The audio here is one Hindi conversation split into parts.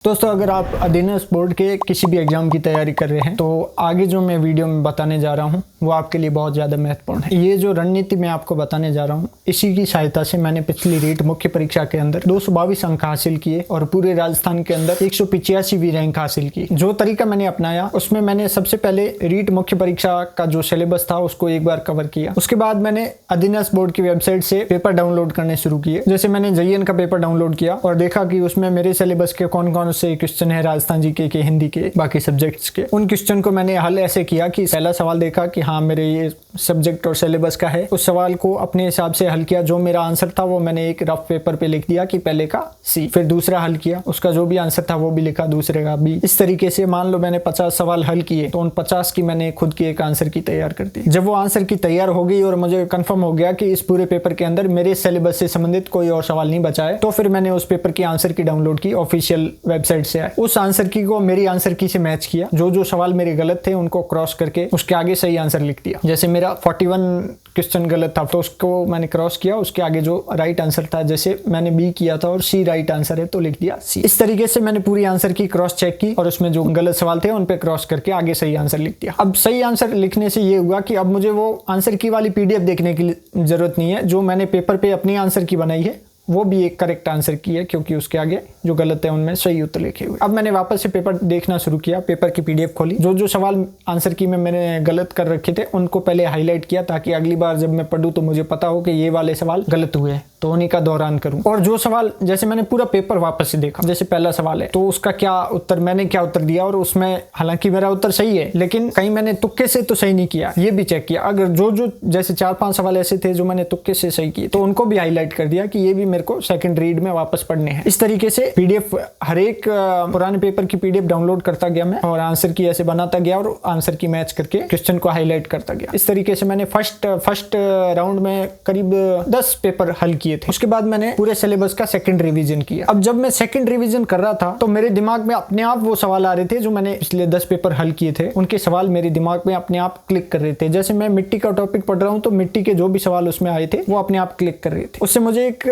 दोस्तों, अगर आप अधीनस्थ बोर्ड के किसी भी एग्जाम की तैयारी कर रहे हैं तो आगे जो मैं वीडियो में बताने जा रहा हूं वो आपके लिए बहुत ज़्यादा महत्वपूर्ण है। ये जो रणनीति मैं आपको बताने जा रहा हूं, इसी की सहायता से मैंने पिछली रीट मुख्य परीक्षा के अंदर 222 अंक हासिल किए और पूरे राजस्थान के अंदर 185वीं रैंक हासिल की। जो तरीका मैंने अपनाया उसमें मैंने सबसे पहले रीट मुख्य परीक्षा का जो सिलेबस था उसको एक बार कवर किया। उसके बाद मैंने अधीनस्थ बोर्ड की वेबसाइट से पेपर डाउनलोड करने शुरू किए। जैसे मैंने JN का पेपर डाउनलोड किया और देखा कि उसमें मेरे सिलेबस के कौन कौन से क्वेश्चन है, राजस्थान जीके के, हिंदी के, बाकी सब्जेक्ट्स के। उन क्वेश्चन को मैंने हल ऐसे किया कि पहला सवाल देखा कि हाँ मेरे ये सब्जेक्ट और सिलेबस का है, उस सवाल को अपने हिसाब से हल किया। जो मेरा आंसर था वो मैंने एक रफ पेपर पे लिख दिया कि पहले का C, फिर दूसरा हल किया, उसका जो भी आंसर था वो भी लिखा, दूसरे का भी। इस तरीके से मान लो मैंने 50 सवाल हल किए तो उन 50 की मैंने खुद की एक आंसर की तैयार कर दी। जब वो आंसर की तैयार हो गई और मुझे कंफर्म हो गया कि इस पूरे पेपर के अंदर मेरे सिलेबस से संबंधित कोई और सवाल नहीं बचा है, तो फिर मैंने उस पेपर की आंसर की डाउनलोड की, ऑफिशियल वेबसाइट से आए। उस आंसर की को मेरी आंसर की से मैच किया, जो जो सवाल मेरे गलत थे उनको क्रॉस करके उसके आगे सही आंसर लिख दिया। जैसे मेरा 41 क्वेश्चन गलत था तो उसको मैंने क्रॉस किया, उसके आगे जो राइट आंसर था, जैसे मैंने B किया था और C राइट आंसर है तो लिख दिया C। इस तरीके से मैंने पूरी आंसर की क्रॉस चेक की और उसमें जो गलत सवाल थे उन पे क्रॉस करके आगे सही आंसर लिख दिया। अब सही आंसर लिखने से ये हुआ कि अब मुझे वो आंसर की वाली PDF देखने की जरूरत नहीं है। जो मैंने पेपर पे अपनी आंसर की बनाई है वो भी एक करेक्ट आंसर की है, क्योंकि उसके आगे जो गलत है उनमें सही उत्तर लिखे हुए। अब मैंने वापस से पेपर देखना शुरू किया, पेपर की PDF खोली, जो जो सवाल आंसर की में मैंने गलत कर रखे थे उनको पहले हाईलाइट किया ताकि अगली बार जब मैं पढ़ूं तो मुझे पता हो कि ये वाले सवाल गलत हुए हैं, तो उन्हीं का दोहरान करूं। और जो सवाल, जैसे मैंने पूरा पेपर वापस से देखा, जैसे पहला सवाल है तो उसका क्या उत्तर, मैंने क्या उत्तर दिया, और उसमें हालांकि मेरा उत्तर सही है लेकिन कहीं मैंने तुक्के से तो सही नहीं किया, ये भी चेक किया। अगर जो जो जैसे 4-5 सवाल ऐसे थे जो मैंने तुक्के से सही किए तो उनको भी हाईलाइट कर दिया कि ये भी मेरे को सेकंड रीड में वापस पढ़ने हैं। इस तरीके से PDF, हर एक पुराने पेपर की PDF डाउनलोड करता गया मैं और आंसर की ऐसे बनाता गया और आंसर की मैच करके क्वेश्चन को हाईलाइट करता गया। इस तरीके से मैंने फर्स्ट राउंड में करीब 10 पेपर हल किए थे। उसके बाद मैंने पूरे सिलेबस का सेकंड रिवीजन किया। अब जब मैं सेकंड रिवीजन कर रहा था तो मेरे दिमाग में अपने आप वो सवाल आ रहे थे जो मैंने पिछले 10 पेपर हल किए थे, उनके सवाल मेरे दिमाग में अपने आप क्लिक कर रहे थे। जैसे मैं मिट्टी का टॉपिक पढ़ रहा हूँ तो मिट्टी के जो भी सवाल उसमें आए थे वो अपने आप क्लिक कर रहे थे। उससे मुझे एक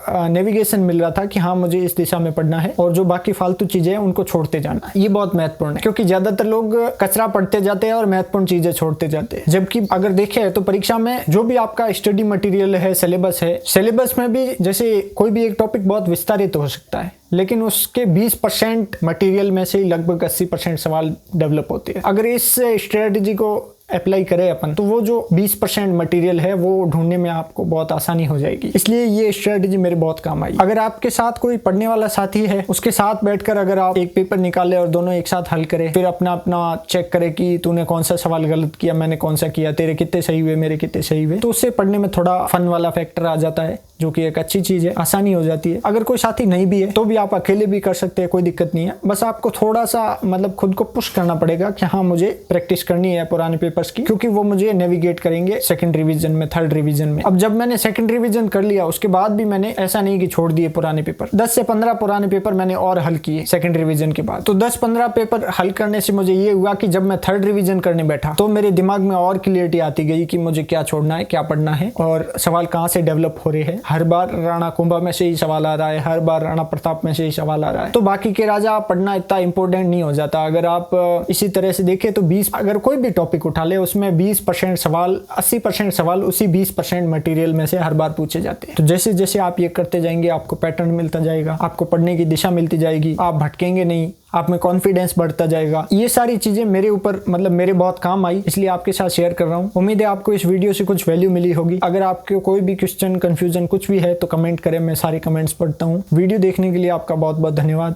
नेविगेशन मिल रहा था कि हाँ मुझे इस दिशा में पढ़ना है और जो बाकी फालतू चीजें हैं उनको छोड़ते जाना है। ये बहुत महत्वपूर्ण है क्योंकि ज्यादातर लोग कचरा पढ़ते जाते हैं और महत्वपूर्ण चीजें छोड़ते जाते हैं। जबकि अगर देखें तो परीक्षा में जो भी आपका स्टडी मटेरियल है, सिलेबस है, सिलेबस में भी जैसे कोई भी एक टॉपिक बहुत विस्तारित हो सकता है लेकिन उसके 20% मटेरियल में से लगभग 80% सवाल डेवलप होते हैं। अगर इस स्ट्रेटजी को अप्लाई करें अपन तो वो जो 20% मटेरियल है वो ढूंढने में आपको बहुत आसानी हो जाएगी। इसलिए ये स्ट्रेटजी मेरे बहुत काम आई। अगर आपके साथ कोई पढ़ने वाला साथी है, उसके साथ बैठकर अगर आप एक पेपर निकाले और दोनों एक साथ हल करें, फिर अपना अपना चेक करें कि तूने कौन सा सवाल गलत किया, मैंने कौन सा किया, तेरे कितने सही हुए, मेरे कितने सही हुए, तो उससे पढ़ने में थोड़ा फन वाला फैक्टर आ जाता है, जो कि एक अच्छी चीज है, आसानी हो जाती है। अगर कोई साथी नहीं भी है तो भी आप अकेले भी कर सकते हैं, कोई दिक्कत नहीं है। बस आपको थोड़ा सा मतलब खुद को पुश करना पड़ेगा कि हाँ मुझे प्रैक्टिस करनी है पुराने पेपर्स की, क्योंकि वो मुझे नेविगेट करेंगे सेकंड रिवीजन में, थर्ड रिवीजन में। अब जब मैंने सेकंड रिवीजन कर लिया उसके बाद भी मैंने ऐसा नहीं कि छोड़ दिए पुराने पेपर, 10 से 15 पुराने पेपर मैंने और हल किए सेकंड रिवीजन के बाद। तो 10-15 पेपर हल करने से मुझे ये हुआ कि जब मैं थर्ड रिवीजन करने बैठा तो मेरे दिमाग में और क्लियरिटी आती गई कि मुझे क्या छोड़ना है, क्या पढ़ना है और सवाल कहाँ से डेवलप हो रहे हैं। हर बार राणा कुंभा में से ही सवाल आ रहा है, हर बार राणा प्रताप में से ही सवाल आ रहा है, तो बाकी के राजा पढ़ना इतना इंपॉर्टेंट नहीं हो जाता। अगर आप इसी तरह से देखें तो 20, अगर कोई भी टॉपिक उठा ले उसमें 20% सवाल, 80% सवाल उसी 20% मटेरियल में से हर बार पूछे जाते हैं। तो जैसे जैसे आप ये करते जाएंगे आपको पैटर्न मिलता जाएगा, आपको पढ़ने की दिशा मिलती जाएगी, आप भटकेंगे नहीं, आप में कॉन्फिडेंस बढ़ता जाएगा। ये सारी चीजें मेरे ऊपर मतलब मेरे बहुत काम आई, इसलिए आपके साथ शेयर कर रहा हूँ। उम्मीद है आपको इस वीडियो से कुछ वैल्यू मिली होगी। अगर आपको कोई भी क्वेश्चन, कंफ्यूजन कुछ भी है तो कमेंट करें, मैं सारे कमेंट्स पढ़ता हूँ। वीडियो देखने के लिए आपका बहुत बहुत धन्यवाद।